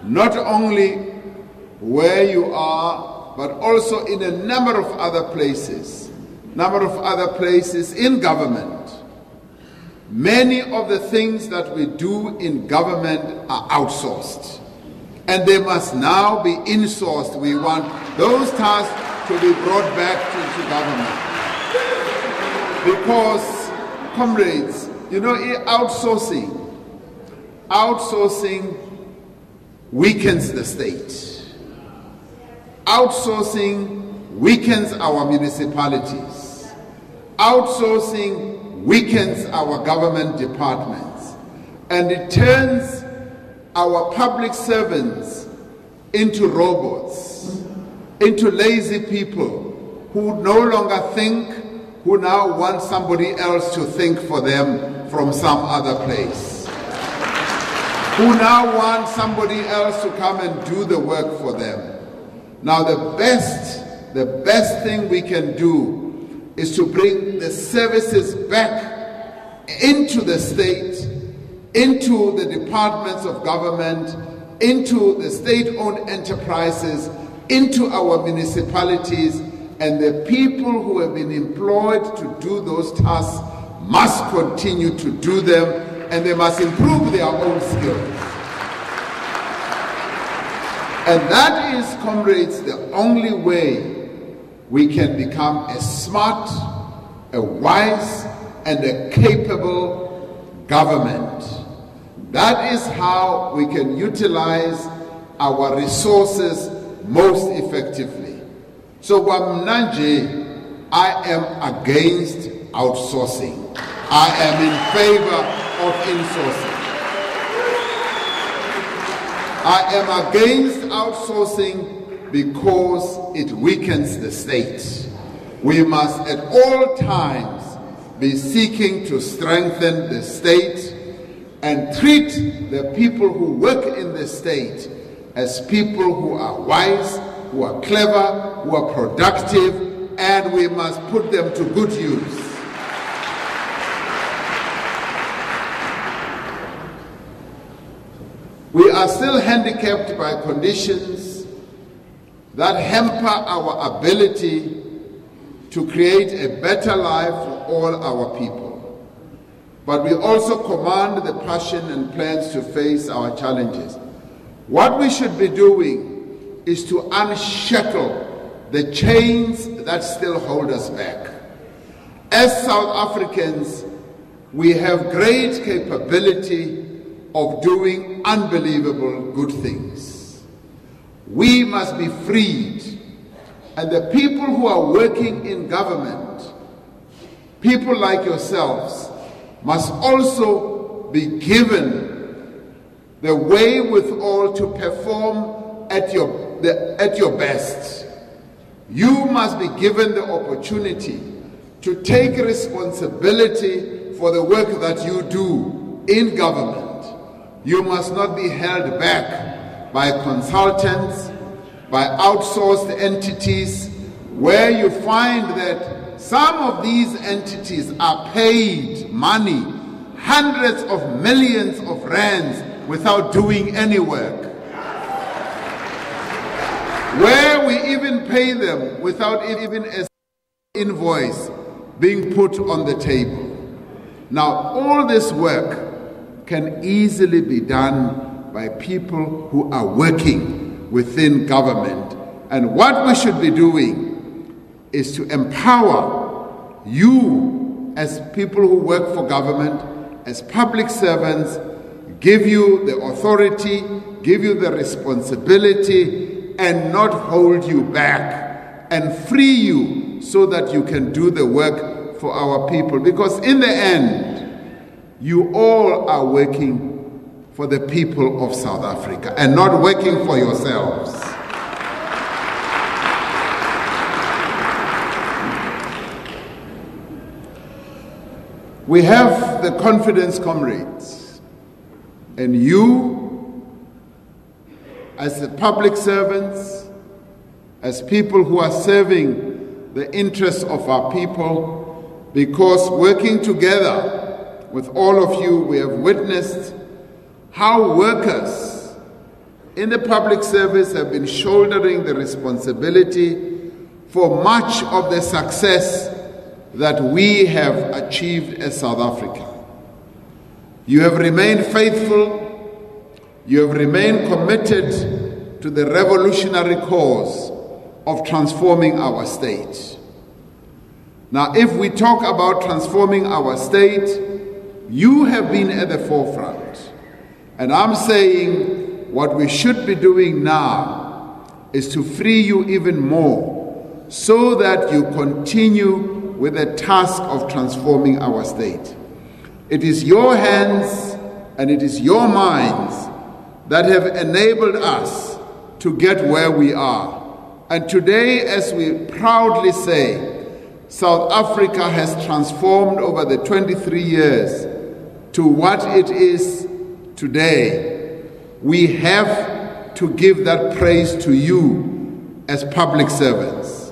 not only where you are, but also in a number of other places in government. Many of the things that we do in government are outsourced, and they must now be insourced. We want those tasks to be brought back to government. Because, comrades, you know, outsourcing weakens the state. Outsourcing weakens our municipalities. Outsourcing weakens our government departments, and it turns our public servants into robots, into lazy people who no longer think, who now want somebody else to think for them from some other place, who now want somebody else to come and do the work for them. Now the best thing we can do is to bring the services back into the state, into the departments of government, into the state-owned enterprises, into our municipalities, and the people who have been employed to do those tasks must continue to do them, and they must improve their own skills. And that is, comrades, the only way we can become a smart, a wise, and a capable government. That is how we can utilize our resources most effectively. So, Wamnanje, I am against outsourcing. I am in favor of insourcing. I am against outsourcing because it weakens the state. We must at all times be seeking to strengthen the state and treat the people who work in the state as people who are wise, who are clever, who are productive, and we must put them to good use. We are still handicapped by conditions that hamper our ability to create a better life for all our people. But we also command the passion and plans to face our challenges. What we should be doing is to unshackle the chains that still hold us back. As South Africans, we have great capability of doing unbelievable good things. We must be freed, and the people who are working in government, people like yourselves, must also be given the wherewithal to perform at your best. You must be given the opportunity to take responsibility for the work that you do in government. You must not be held back by consultants, by outsourced entities, where you find that some of these entities are paid money, hundreds of millions of rands, without doing any work. Where we even pay them without even an invoice being put on the table. Now, all this work can easily be done by people who are working within government. And what we should be doing is to empower you as people who work for government, as public servants, give you the authority, give you the responsibility, and not hold you back, and free you so that you can do the work for our people. Because in the end, you all are working for the people of South Africa and not working for yourselves. We have the confidence, comrades, and you, as the public servants, as people who are serving the interests of our people, because working together with all of you, we have witnessed how workers in the public service have been shouldering the responsibility for much of the success that we have achieved as South Africa. You have remained faithful, you have remained committed to the revolutionary cause of transforming our state. Now, if we talk about transforming our state, you have been at the forefront. And I'm saying what we should be doing now is to free you even more so that you continue with the task of transforming our state. It is your hands and it is your minds that have enabled us to get where we are. And today, as we proudly say, South Africa has transformed over the 23 years to what it is today. We have to give that praise to you as public servants.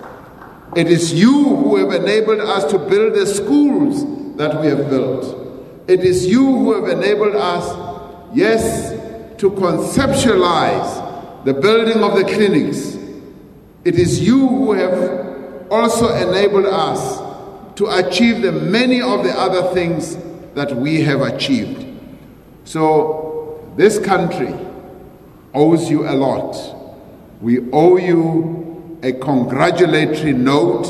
It is you who have enabled us to build the schools that we have built. It is you who have enabled us, yes, to conceptualize the building of the clinics. It is you who have also enabled us to achieve the many of the other things that we have achieved. So this country owes you a lot. We owe you a congratulatory note,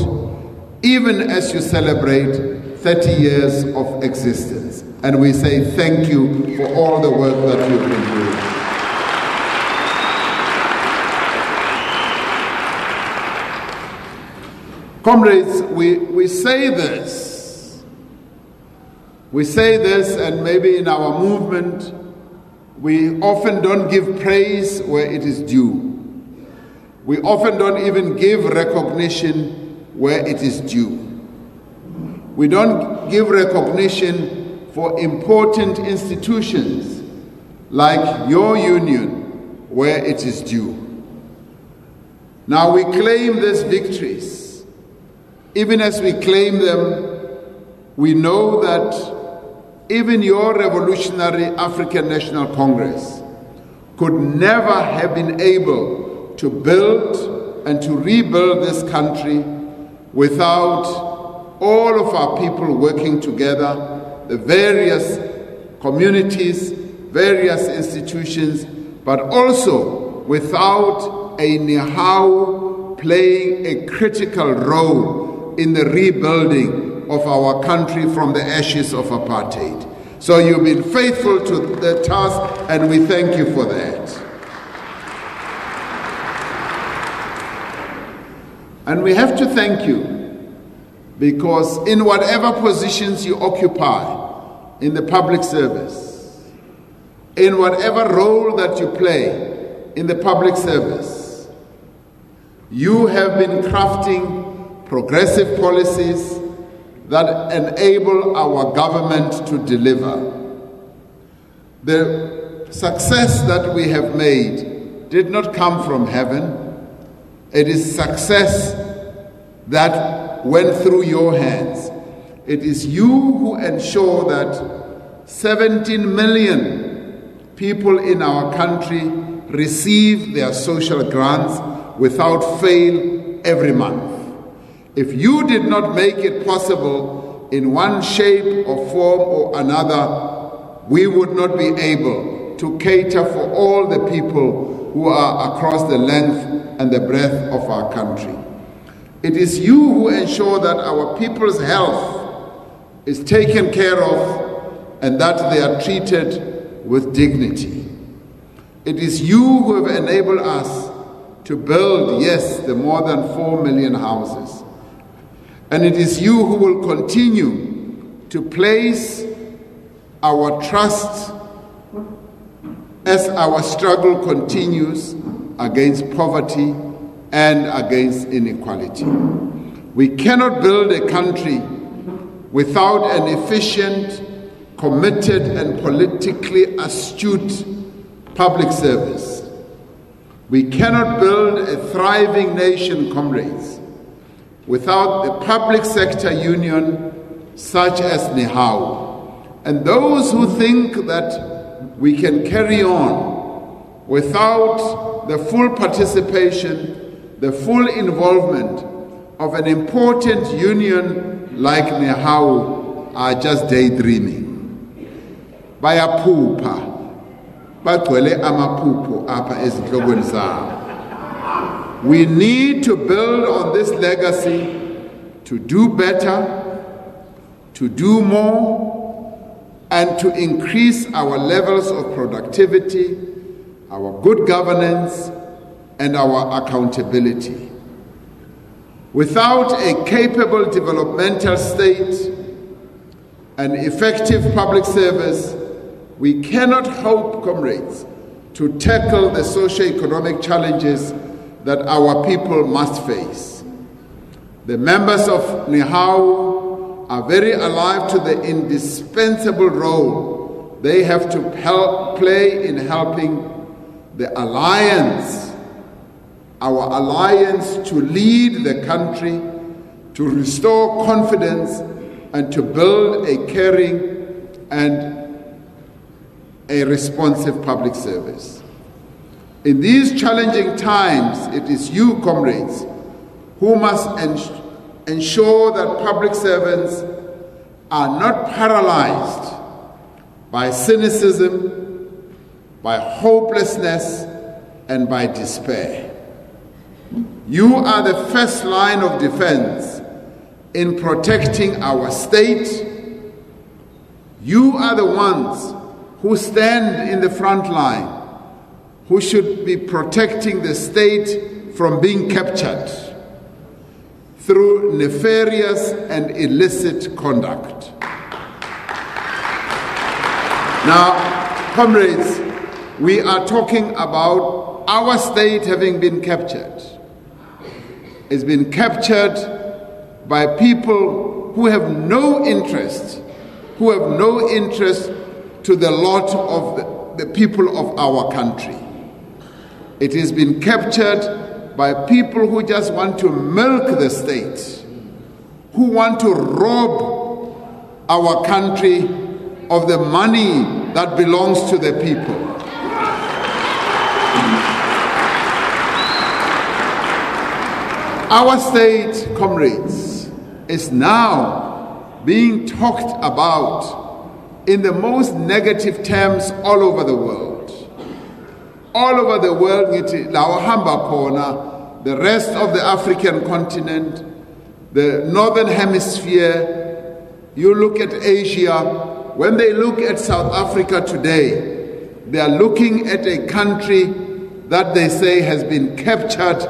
even as you celebrate 30 years of existence. And we say thank you for all the work that you've been doing. Comrades, we say this. We say this, and maybe in our movement, we often don't give praise where it is due. We often don't even give recognition where it is due. We don't give recognition for important institutions like your union where it is due. Now we claim these victories. Even as we claim them, we know that even your revolutionary African National Congress could never have been able to build and to rebuild this country without all of our people working together, the various communities, various institutions, but also without a Nehawu playing a critical role in the rebuilding of our country from the ashes of apartheid. So you've been faithful to the task, and we thank you for that. And we have to thank you because in whatever positions you occupy in the public service, in whatever role that you play in the public service, you have been crafting progressive policies that enable our government to deliver. The success that we have made did not come from heaven. It is success that went through your hands. It is you who ensure that 17 million people in our country receive their social grants without fail every month. If you did not make it possible in one shape or form or another, we would not be able to cater for all the people who are across the length and the breadth of our country. It is you who ensure that our people's health is taken care of and that they are treated with dignity. It is you who have enabled us to build, yes, the more than 4 million houses. And it is you who will continue to place our trust as our struggle continues against poverty and against inequality. We cannot build a country without an efficient, committed, and politically astute public service. We cannot build a thriving nation, comrades, without the public sector union such as Nehawu. And those who think that we can carry on without the full participation, the full involvement of an important union like Nehawu are just daydreaming. Bayaphupha, bagcwele amaphupho apha ezinhlokweni zabo. We need to build on this legacy to do better, to do more, and to increase our levels of productivity, our good governance, and our accountability. Without a capable developmental state and effective public service, we cannot hope, comrades, to tackle the socio-economic challenges that our people must face. The members of Nehawu are very alive to the indispensable role they have to play in helping the alliance, our alliance, to lead the country, to restore confidence, and to build a caring and a responsive public service. In these challenging times, it is you, comrades, who must ensure that public servants are not paralyzed by cynicism, by hopelessness, and by despair. You are the first line of defense in protecting our state. You are the ones who stand in the front line, who should be protecting the state from being captured through nefarious and illicit conduct. Now, comrades, we are talking about our state having been captured. It's been captured by people who have no interest, to the lot of the people of our country. It has been captured by people who just want to milk the state, who want to rob our country of the money that belongs to the people. Our state, comrades, is now being talked about in the most negative terms all over the world. All over the world, the rest of the African continent, the northern hemisphere, you look at Asia. When they look at South Africa today, they are looking at a country that they say has been captured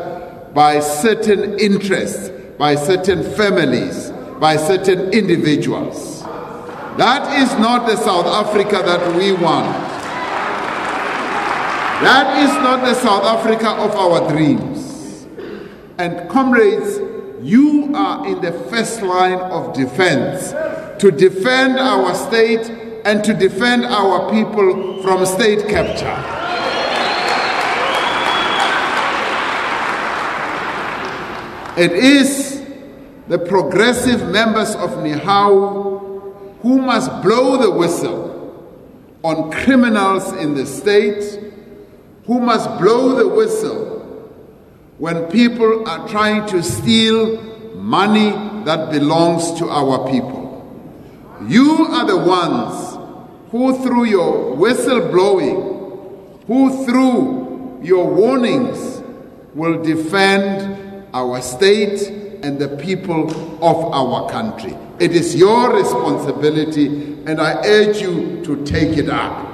by certain interests, by certain families, by certain individuals. That is not the South Africa that we want. That is not the South Africa of our dreams. And comrades, you are in the first line of defense to defend our state and to defend our people from state capture. It is the progressive members of Nehawu who must blow the whistle on criminals in the state, who must blow the whistle when people are trying to steal money that belongs to our people. You are the ones who, through your whistle blowing, who through your warnings, will defend our state and the people of our country. It is your responsibility, and I urge you to take it up.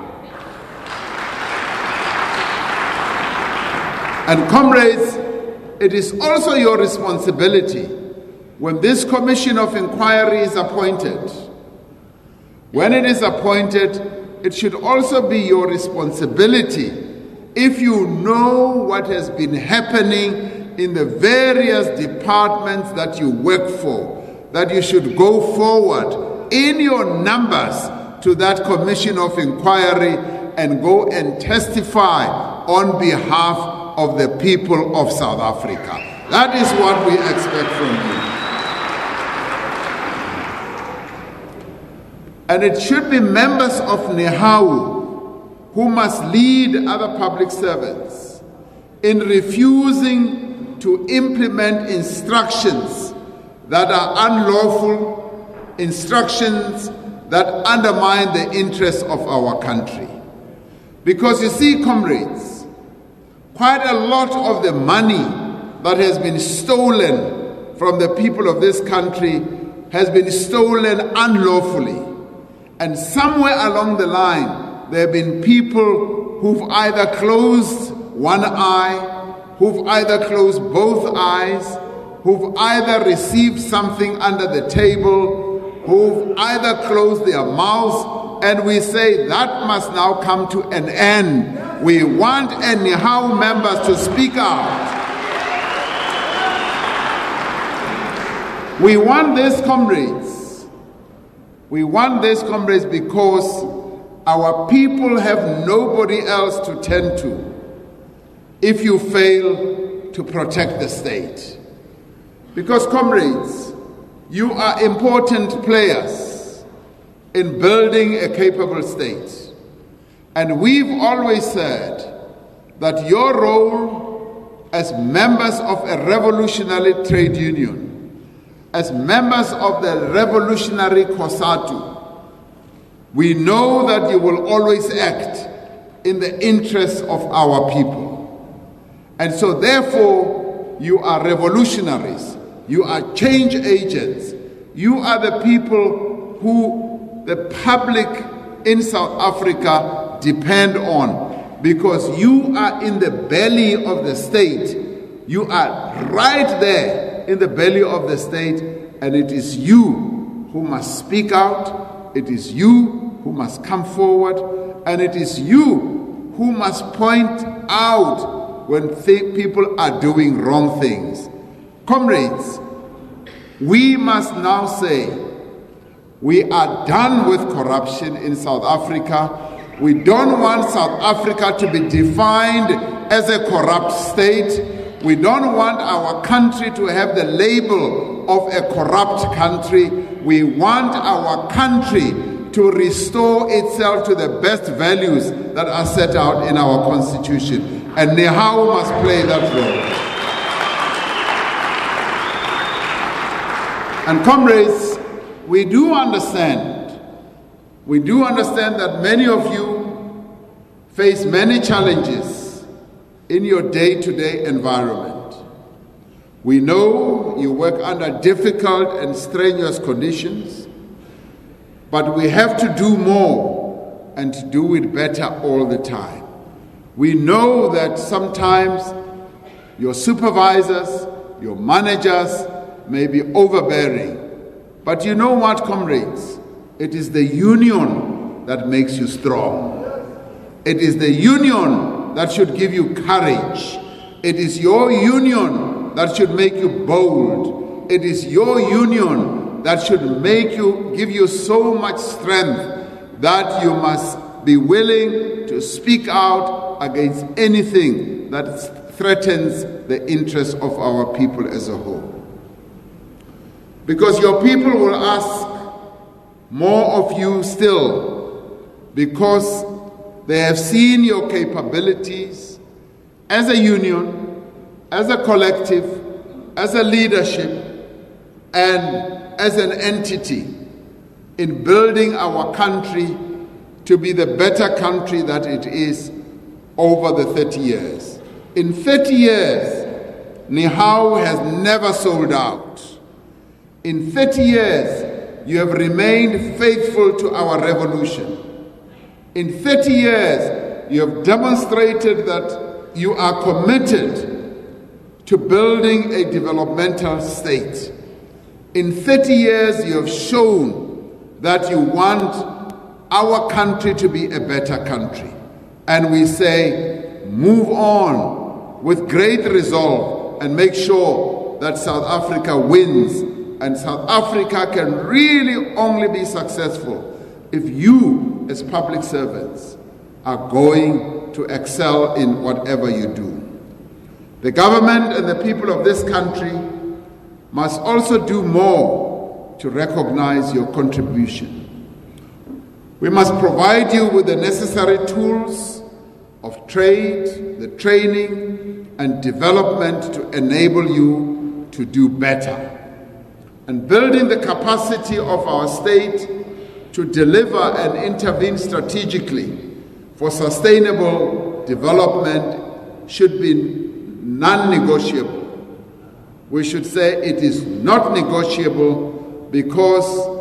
And comrades, it is also your responsibility when this commission of inquiry is appointed. When it is appointed, it should also be your responsibility, if you know what has been happening in the various departments that you work for, that you should go forward in your numbers to that commission of inquiry and go and testify on behalf of the people of South Africa. That is what we expect from you. And it should be members of Nehawu who must lead other public servants in refusing to implement instructions that are unlawful, instructions that undermine the interests of our country. Because you see, comrades, quite a lot of the money that has been stolen from the people of this country has been stolen unlawfully. And somewhere along the line, there have been people who've either closed one eye, who've either closed both eyes, who've either received something under the table, who've either closed their mouths, and we say that must now come to an end. We want Nehawu members to speak out. We want this, comrades. We want this, comrades, because our people have nobody else to turn to if you fail to protect the state. Because, comrades, you are important players in building a capable state. And we've always said that your role as members of a revolutionary trade union, as members of the revolutionary COSATU, we know that you will always act in the interests of our people. And so therefore, you are revolutionaries. You are change agents. You are the people who the public in South Africa depend on, because you are in the belly of the state. You are right there in the belly of the state, and it is you who must speak out. It is you who must come forward, and it is you who must point out when people are doing wrong things. Comrades, we must now say we are done with corruption in South Africa. We don't want South Africa to be defined as a corrupt state. We don't want our country to have the label of a corrupt country. We want our country to restore itself to the best values that are set out in our Constitution. And Nehawu must play that role. And comrades, we do understand that many of you face many challenges in your day-to-day environment. We know you work under difficult and strenuous conditions, but we have to do more and to do it better all the time. We know that sometimes your supervisors, your managers may be overbearing, but you know what, comrades? It is the union that makes you strong. It is the union that should give you courage. It is your union that should make you bold. It is your union that should give you so much strength that you must be willing to speak out against anything that threatens the interests of our people as a whole. Because your people will ask more of you still, because they have seen your capabilities as a union, as a collective, as a leadership, and as an entity in building our country to be the better country that it is over the 30 years. In 30 years, Nehawu has never sold out. In 30 years, you have remained faithful to our revolution. In 30 years, you have demonstrated that you are committed to building a developmental state. In 30 years, you have shown that you want our country to be a better country. And we say, move on with great resolve and make sure that South Africa wins. And South Africa can really only be successful if you, as public servants, are going to excel in whatever you do. The government and the people of this country must also do more to recognize your contribution. We must provide you with the necessary tools of trade, the training and development to enable you to do better. And building the capacity of our state to deliver and intervene strategically for sustainable development should be non-negotiable. We should say it is not negotiable because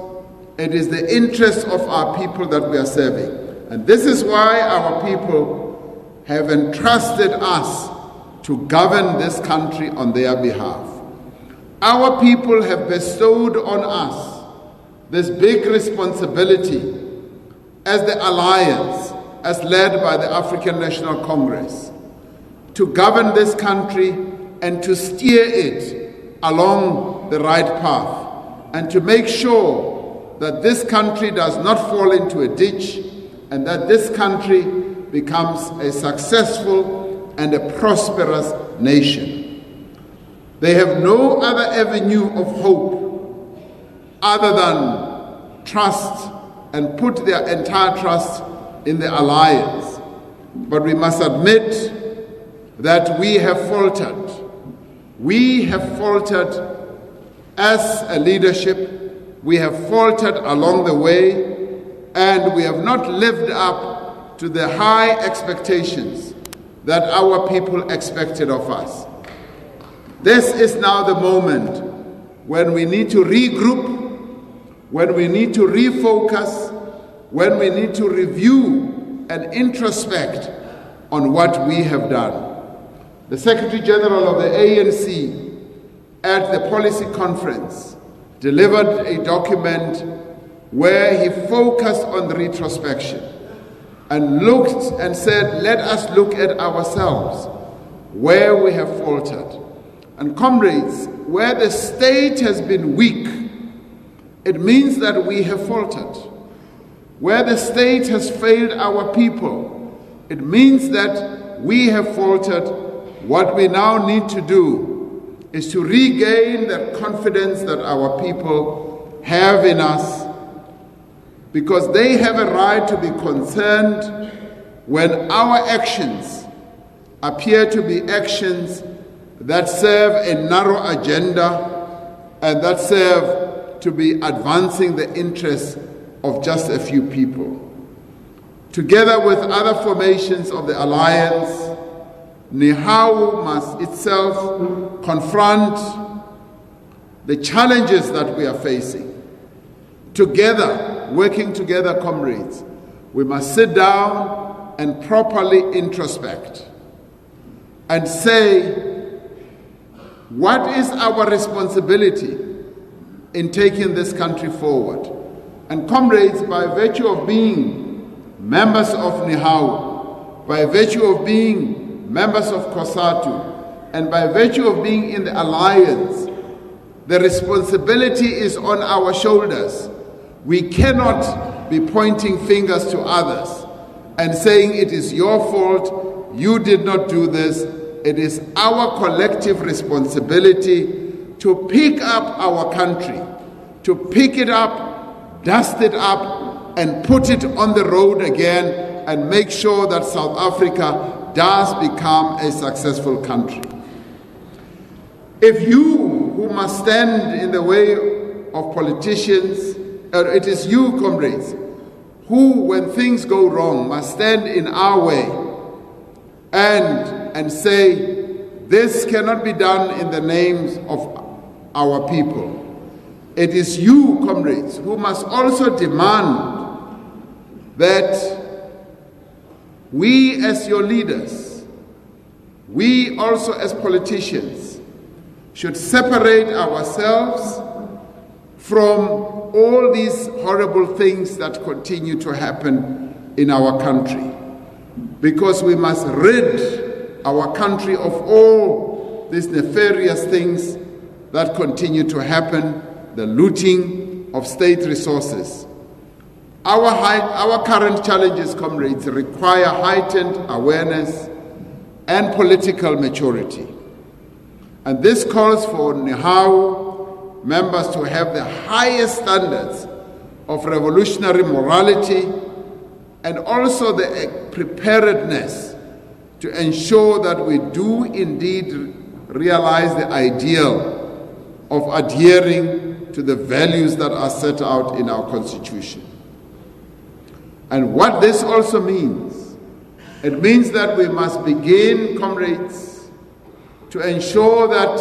it is the interest of our people that we are serving. And this is why our people have entrusted us to govern this country on their behalf. Our people have bestowed on us this big responsibility as the alliance, as led by the African National Congress, to govern this country and to steer it along the right path, and to make sure that this country does not fall into a ditch, and that this country becomes a successful and a prosperous nation. They have no other avenue of hope other than trust and put their entire trust in the alliance. But we must admit that we have faltered. We have faltered as a leadership. We have faltered along the way, and we have not lived up to the high expectations that our people expected of us. This is now the moment when we need to regroup, when we need to refocus, when we need to review and introspect on what we have done. The Secretary General of the ANC at the policy conference delivered a document where he focused on the retrospection and looked and said, let us look at ourselves, where we have faltered. And comrades, where the state has been weak, it means that we have faltered. Where the state has failed our people, it means that we have faltered. What we now need to do is to regain that confidence that our people have in us, because they have a right to be concerned when our actions appear to be actions that serve a narrow agenda and that serve to be advancing the interests of just a few people. Together with other formations of the alliance, Nehawu must itself confront the challenges that we are facing. Together, working together, comrades, we must sit down and properly introspect and say, what is our responsibility in taking this country forward? And comrades, by virtue of being members of Nehawu, by virtue of being members of COSATU, and by virtue of being in the alliance, the responsibility is on our shoulders. We cannot be pointing fingers to others and saying it is your fault, you did not do this. It is our collective responsibility to pick up our country, to pick it up, dust it up, and put it on the road again, and make sure that South Africa does become a successful country. If you who must stand in the way of politicians, it is you, comrades, who, when things go wrong, must stand in our way and say, this cannot be done in the names of our people. It is you, comrades, who must also demand that we as your leaders, we also as politicians, should separate ourselves from all these horrible things that continue to happen in our country. Because we must rid our country of all these nefarious things that continue to happen, the looting of state resources. Our current challenges, comrades, require heightened awareness and political maturity. And this calls for Nehawu members to have the highest standards of revolutionary morality and also the preparedness to ensure that we do indeed realize the ideal of adhering to the values that are set out in our Constitution. And what this also means, it means that we must begin, comrades, to ensure that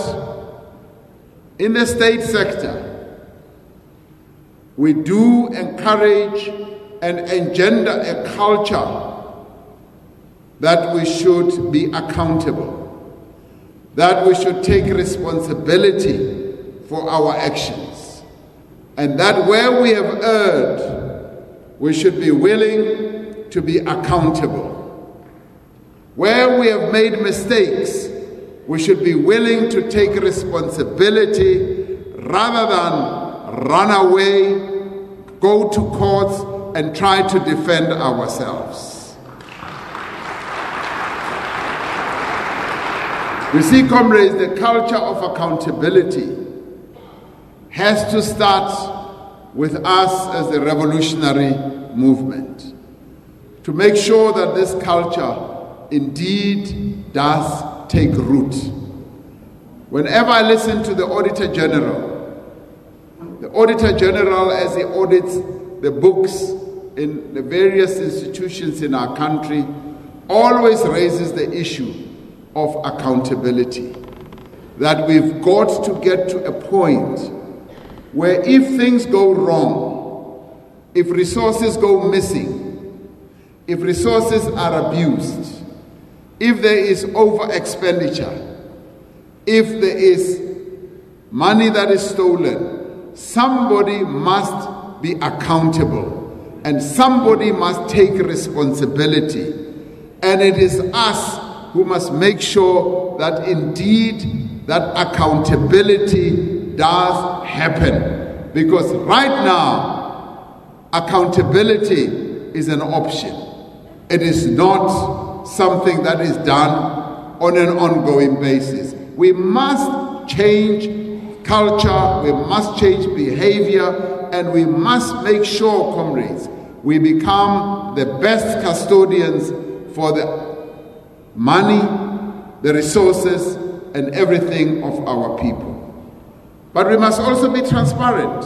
in the state sector, we do encourage and engender a culture that we should be accountable, that we should take responsibility for our actions, and that where we have erred, we should be willing to be accountable. Where we have made mistakes, we should be willing to take responsibility rather than run away, go to courts, and try to defend ourselves. You see, comrades, the culture of accountability has to start with us as the revolutionary movement to make sure that this culture indeed does take root. Whenever I listen to the Auditor General, as he audits the books in the various institutions in our country, always raises the issue of accountability. That we've got to get to a point where if things go wrong, if resources go missing, if resources are abused, if there is over expenditure, if there is money that is stolen, somebody must be accountable and somebody must take responsibility. And it is us who must make sure that indeed that accountability does happen. Because right now, accountability is an option. It is not something that is done on an ongoing basis. We must change culture, we must change behavior, and we must make sure, comrades, we become the best custodians for the money, the resources, and everything of our people. But we must also be transparent.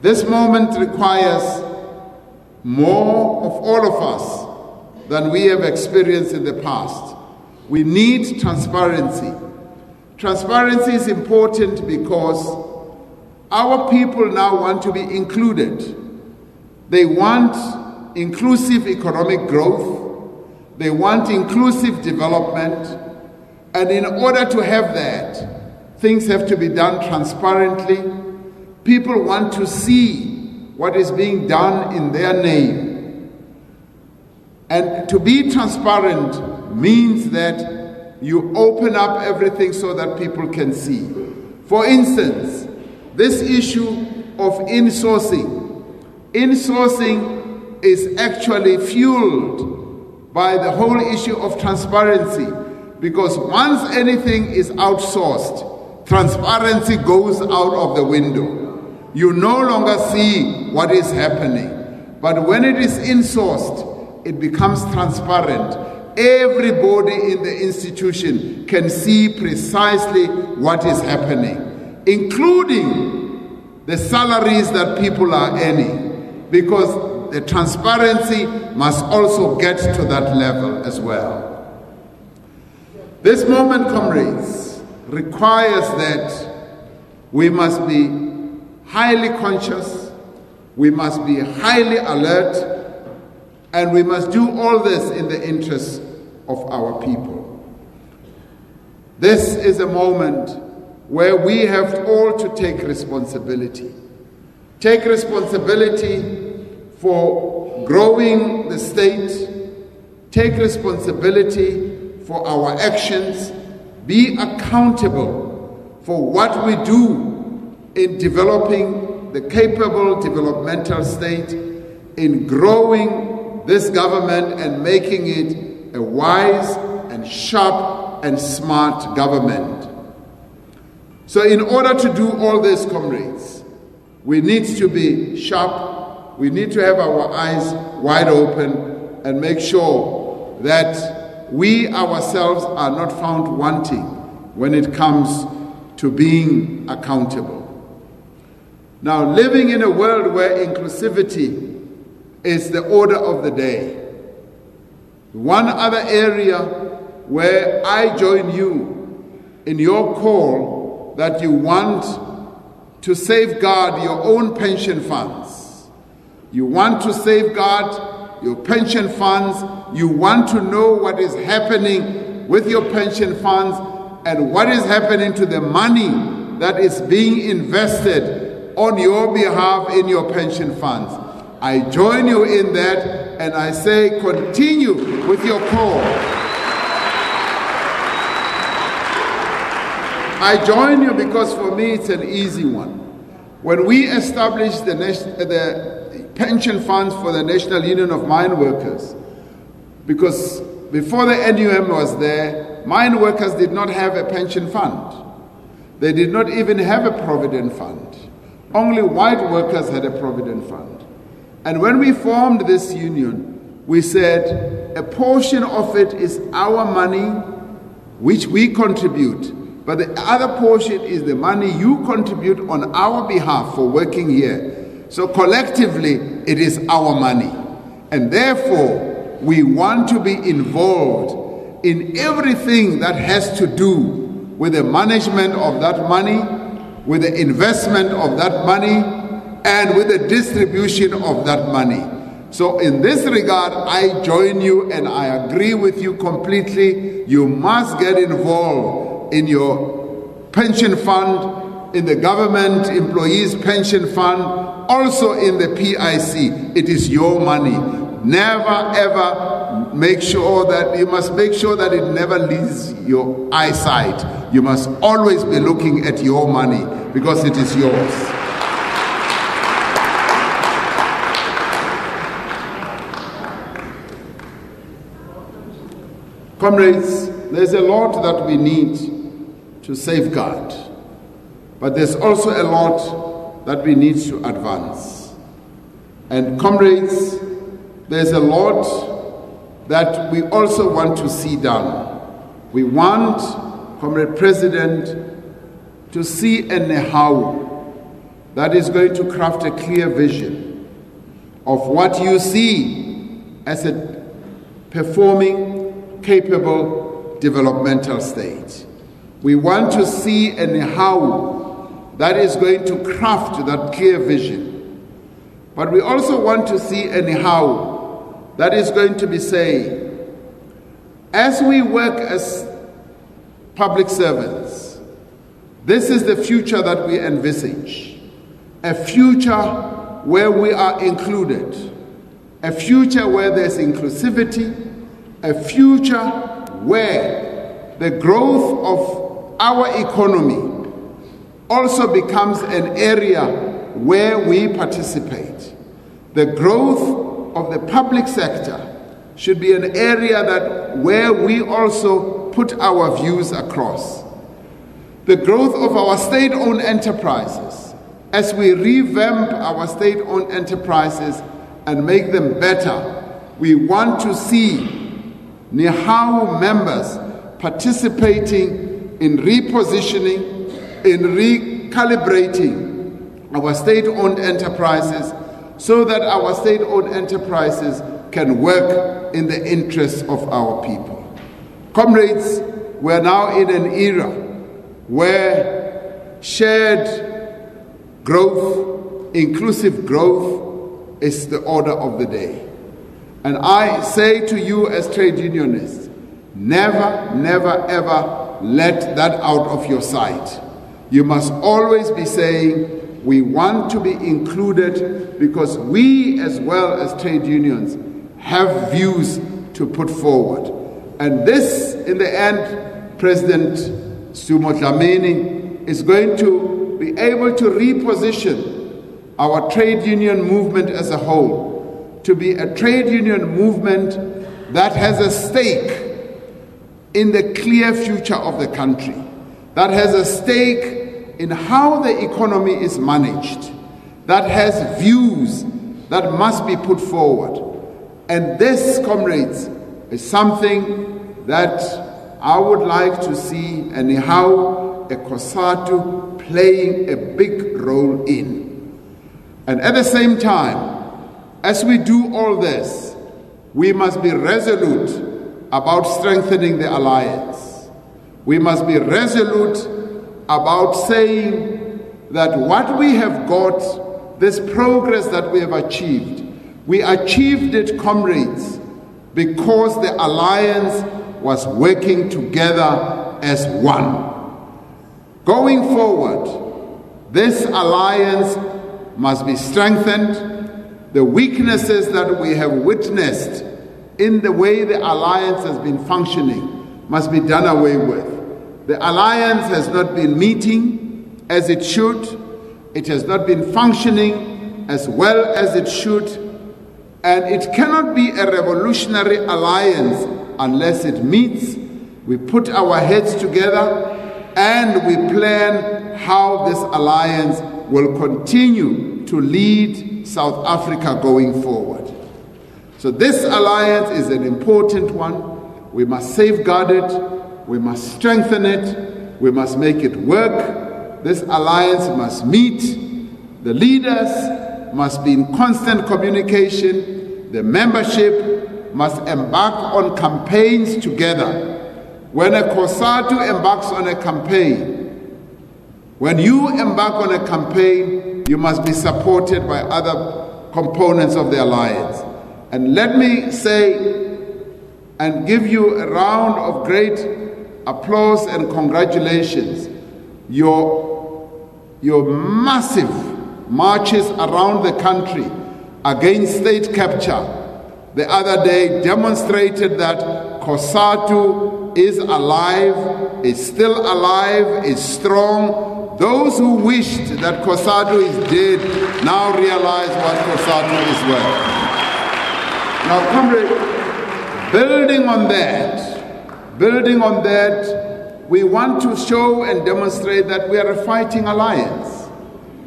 This moment requires more of all of us than we have experienced in the past. We need transparency. Transparency is important because our people now want to be included. They want inclusive economic growth. They want inclusive development. And in order to have that, things have to be done transparently. People want to see what is being done in their name. And to be transparent means that you open up everything so that people can see. For instance, this issue of insourcing. Insourcing is actually fueled by the whole issue of transparency, because once anything is outsourced, transparency goes out of the window. You no longer see what is happening. But when it is insourced, it becomes transparent. Everybody in the institution can see precisely what is happening, including the salaries that people are earning, because the transparency must also get to that level as well. This moment, comrades, requires that we must be highly conscious, we must be highly alert, and we must do all this in the interest of our people. This is a moment where we have all to take responsibility. Take responsibility for growing the state. Take responsibility for our actions. Be accountable for what we do in developing the capable developmental state, in growing this government and making it a wise and sharp and smart government. So in order to do all this, comrades, we need to be sharp, we need to have our eyes wide open and make sure that we ourselves are not found wanting when it comes to being accountable. Now, living in a world where inclusivity is the order of the day, one other area where I join you in your call that you want to safeguard your own pension funds. You want to safeguard your pension funds. You want to know what is happening with your pension funds and what is happening to the money that is being invested on your behalf in your pension funds. I join you in that, and I say continue with your call. I join you because for me it's an easy one. When we established the pension funds for the National Union of Mine Workers, because before the NUM was there, mine workers did not have a pension fund. They did not even have a provident fund. Only white workers had a provident fund. And when we formed this union, we said a portion of it is our money, which we contribute, but the other portion is the money you contribute on our behalf for working here. So collectively, it is our money. And therefore, we want to be involved in everything that has to do with the management of that money, with the investment of that money, and with the distribution of that money. So in this regard, I join you and I agree with you completely. You must get involved in your pension fund, in the government employees pension fund, also in the PIC. It is your money. Never ever make sure that, you must make sure that it never leaves your eyesight. You must always be looking at your money because it is yours. Comrades, there's a lot that we need to safeguard, but there's also a lot that we need to advance. And comrades, there's a lot that we also want to see done. We want, Comrade President, to see a Nehawu that is going to craft a clear vision of what you see as a performing, capable developmental state. We want to see a Nehawu that is going to craft that clear vision. But we also want to see a Nehawu that is going to be saying, as we work as public servants, this is the future that we envisage. A future where we are included. A future where there's inclusivity. A future where the growth of our economy also becomes an area where we participate. The growth of the public sector should be an area that where we also put our views across. The growth of our state-owned enterprises, as we revamp our state-owned enterprises and make them better, we want to see Nehawu members participating in repositioning, in recalibrating our state-owned enterprises so that our state-owned enterprises can work in the interests of our people. Comrades, we're now in an era where shared growth, inclusive growth is the order of the day. And I say to you as trade unionists, never, never, ever let that out of your sight. You must always be saying, we want to be included because we, as well as trade unions, have views to put forward. And this, in the end, President Sumo Dlamini is going to be able to reposition our trade union movement as a whole to be a trade union movement that has a stake in the clear future of the country, that has a stake in how the economy is managed, that has views that must be put forward. And this, comrades, is something that I would like to see a Nehawu, a COSATU playing a big role in. And at the same time, as we do all this, we must be resolute about strengthening the alliance. We must be resolute about saying that what we have got, this progress that we have achieved, we achieved it, comrades, because the alliance was working together as one. Going forward, this alliance must be strengthened. The weaknesses that we have witnessed in the way the alliance has been functioning must be done away with. The alliance has not been meeting as it should. It has not been functioning as well as it should. And it cannot be a revolutionary alliance unless it meets. We put our heads together and we plan how this alliance will continue to lead South Africa going forward. So this alliance is an important one. We must safeguard it. We must strengthen it. We must make it work. This alliance must meet. The leaders must be in constant communication. The membership must embark on campaigns together. When a COSATU embarks on a campaign, when you embark on a campaign, you must be supported by other components of the alliance. And let me say and give you a round of great applause and congratulations. Your massive marches around the country against state capture the other day demonstrated that COSATU is alive, is still alive, is strong. Those who wished that COSATU is dead now realize what COSATU is worth. Now, comrade, building on that, we want to show and demonstrate that we are a fighting alliance.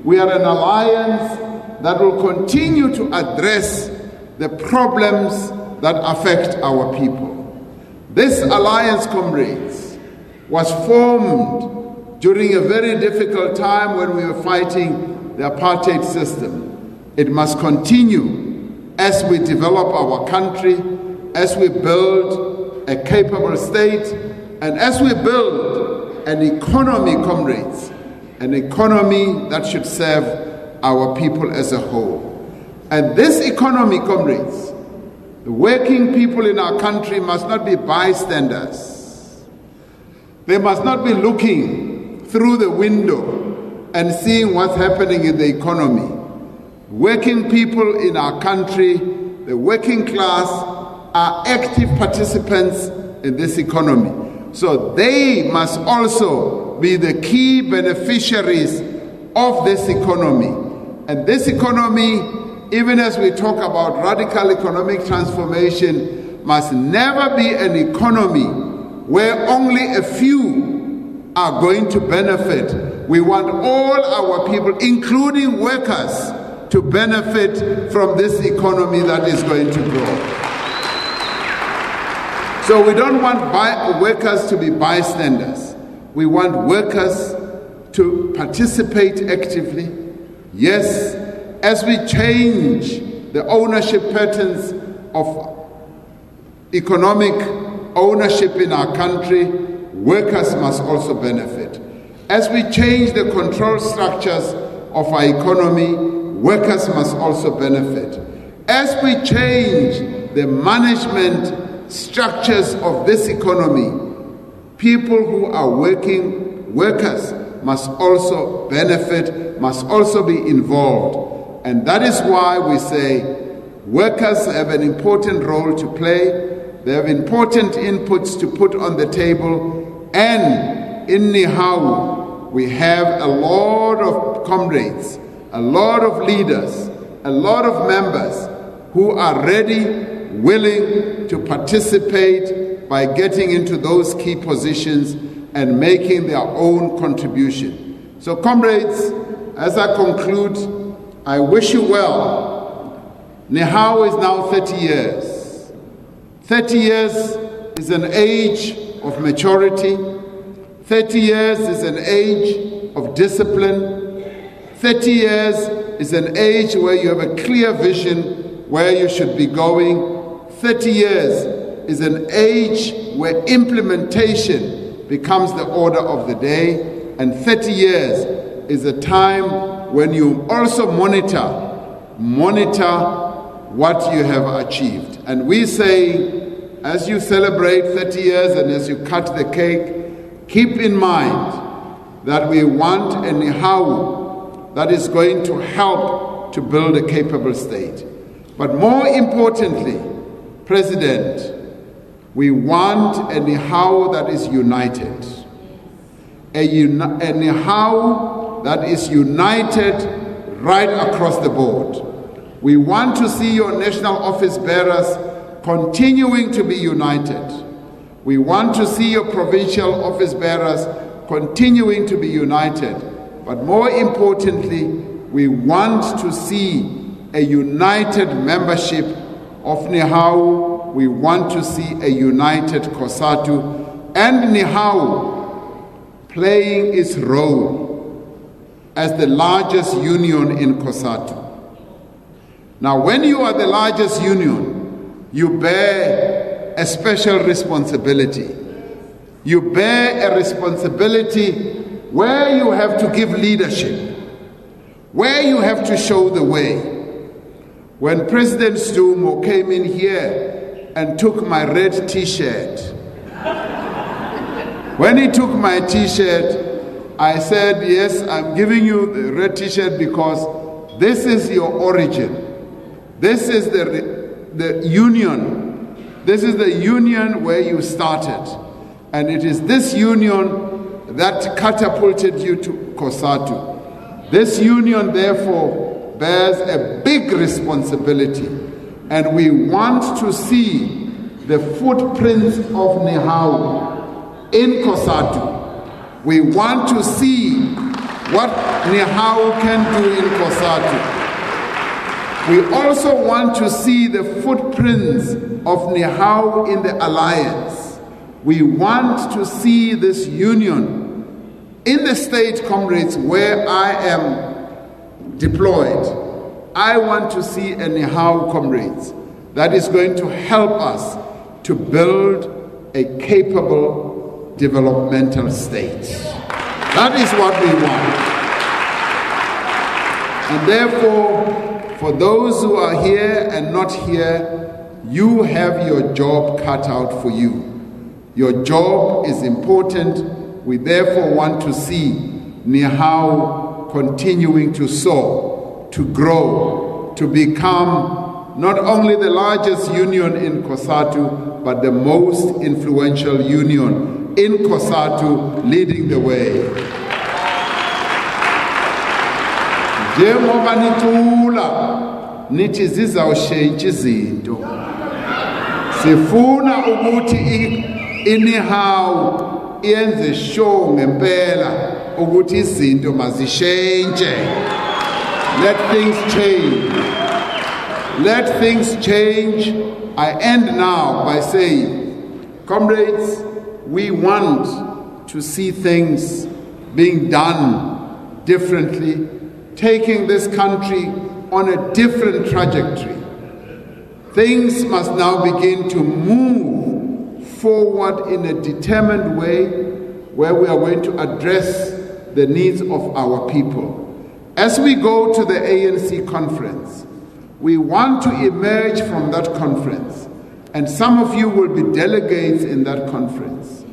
We are an alliance that will continue to address the problems that affect our people. This alliance, comrades, was formed during a very difficult time when we were fighting the apartheid system. It must continue as we develop our country, as we build a capable state, and as we build an economy, comrades, an economy that should serve our people as a whole. And this economy, comrades, the working people in our country must not be bystanders. They must not be looking through the window and seeing what's happening in the economy. Working people in our country, the working class, are active participants in this economy. So they must also be the key beneficiaries of this economy. And this economy, even as we talk about radical economic transformation, must never be an economy where only a few are going to benefit. We want all our people, including workers, to benefit from this economy that is going to grow. So we don't want workers to be bystanders. We want workers to participate actively. Yes, as we change the ownership patterns of economic ownership in our country, workers must also benefit. As we change the control structures of our economy, workers must also benefit. As we change the management structures of this economy, people who are working, workers must also benefit, must also be involved. And that is why we say workers have an important role to play. They have important inputs to put on the table. And in Nehawu, we have a lot of comrades, a lot of leaders, a lot of members who are ready, willing to participate by getting into those key positions and making their own contribution. So comrades, as I conclude, I wish you well Nehawu is now 30 years. 30 years is an age of maturity. 30 years is an age of discipline. 30 years is an age where you have a clear vision where you should be going. 30 years is an age where implementation becomes the order of the day. And 30 years is a time when you also monitor what you have achieved. And we say, as you celebrate 30 years and as you cut the cake, keep in mind that we want a Nehawu that is going to help to build a capable state. But more importantly, President, we want a Nehawu that is united. A Nehawu that is united right across the board. We want to see your national office bearers continuing to be united. We want to see your provincial office bearers continuing to be united. But more importantly, we want to see a united membership of Nehawu. We want to see a united COSATU and Nehawu playing its role as the largest union in COSATU. Now, when you are the largest union, you bear a special responsibility. You bear a responsibility where you have to give leadership, where you have to show the way. When President Stumo came in here and took my red t-shirt, when he took my t-shirt, I said, yes, I'm giving you the red t-shirt because this is your origin. This is the union. This is the union where you started. And it is this union that catapulted you to COSATU. This union, therefore, bears a big responsibility. And we want to see the footprints of Nehawu in COSATU. We want to see what Nehawu can do in COSATU. We also want to see the footprints of Nehawu in the alliance. We want to see this union in the state, comrades, where I am deployed. I want to see a Nehawu, comrades, that is going to help us to build a capable developmental state. That is what we want. And therefore, for those who are here and not here, you have your job cut out for you. Your job is important. We therefore want to see Nehawu continuing to soar, to grow, to become not only the largest union in COSATU, but the most influential union in COSATU, leading the way. Njengoba nicula nithi zizawushintsha izinto, sifuna ukuthi iNehawu iyenze show ngempela ukuthi izinto mazishintshe. Let things change. Let things change. I end now by saying, comrades, we want to see things being done differently, taking this country on a different trajectory. Things must now begin to move forward in a determined way where we are going to address the needs of our people. As we go to the ANC conference, we want to emerge from that conference, and some of you will be delegates in that conference.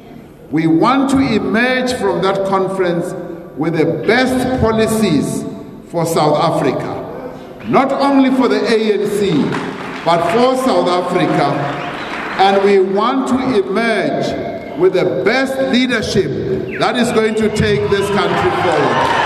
We want to emerge from that conference with the best policies for South Africa, not only for the ANC, but for South Africa. And we want to emerge with the best leadership that is going to take this country forward.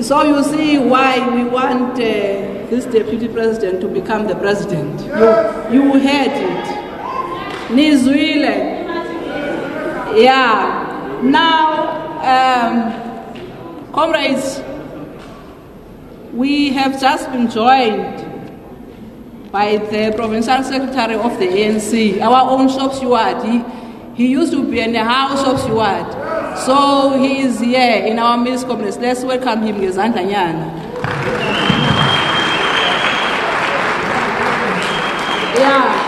So you see why we want this deputy president to become the president. You heard it. Nizwile. Yeah. Now, comrades, we have just been joined by the provincial secretary of the ANC, our own shop steward. He used to be in the house shop steward. So he is here in our midst, comrades. Let's welcome him, Gezandla Nyana. Yeah.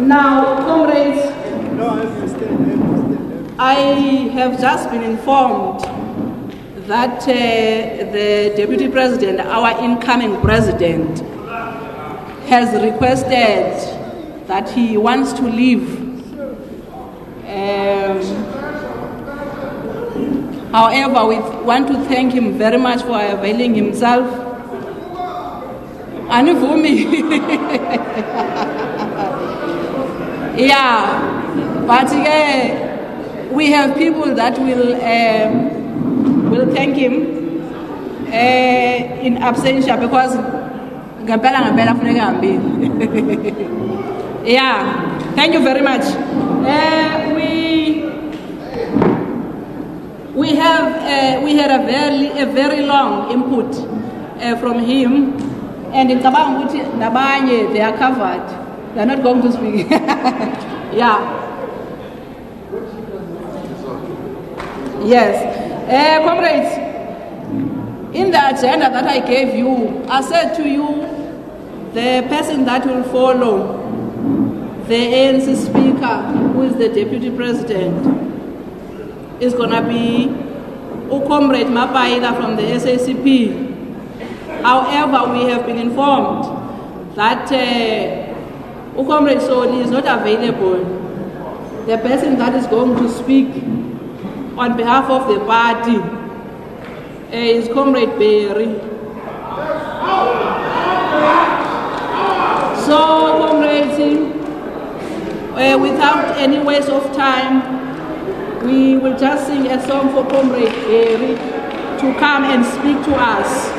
Now, comrades, I have just been informed that the deputy president, our incoming president, has requested that he wants to leave. However, we want to thank him very much for availing himself. Anuvumi. Yeah, but we have people that will thank him in absentia because yeah, thank you very much. We had a very long input from him, and in Tabanguti Nabanye they are covered. They are not going to speak. Yeah. Yes. Comrades, in the agenda that I gave you, I said to you, the person that will follow the ANC speaker, who is the deputy president, is going to be Comrade Mapaida from the SACP. However, we have been informed that Comrade Soli is not available. The person that is going to speak on behalf of the party is Comrade Berry. So, comrades, without any waste of time, we will just sing a song for Comrade Berry to come and speak to us.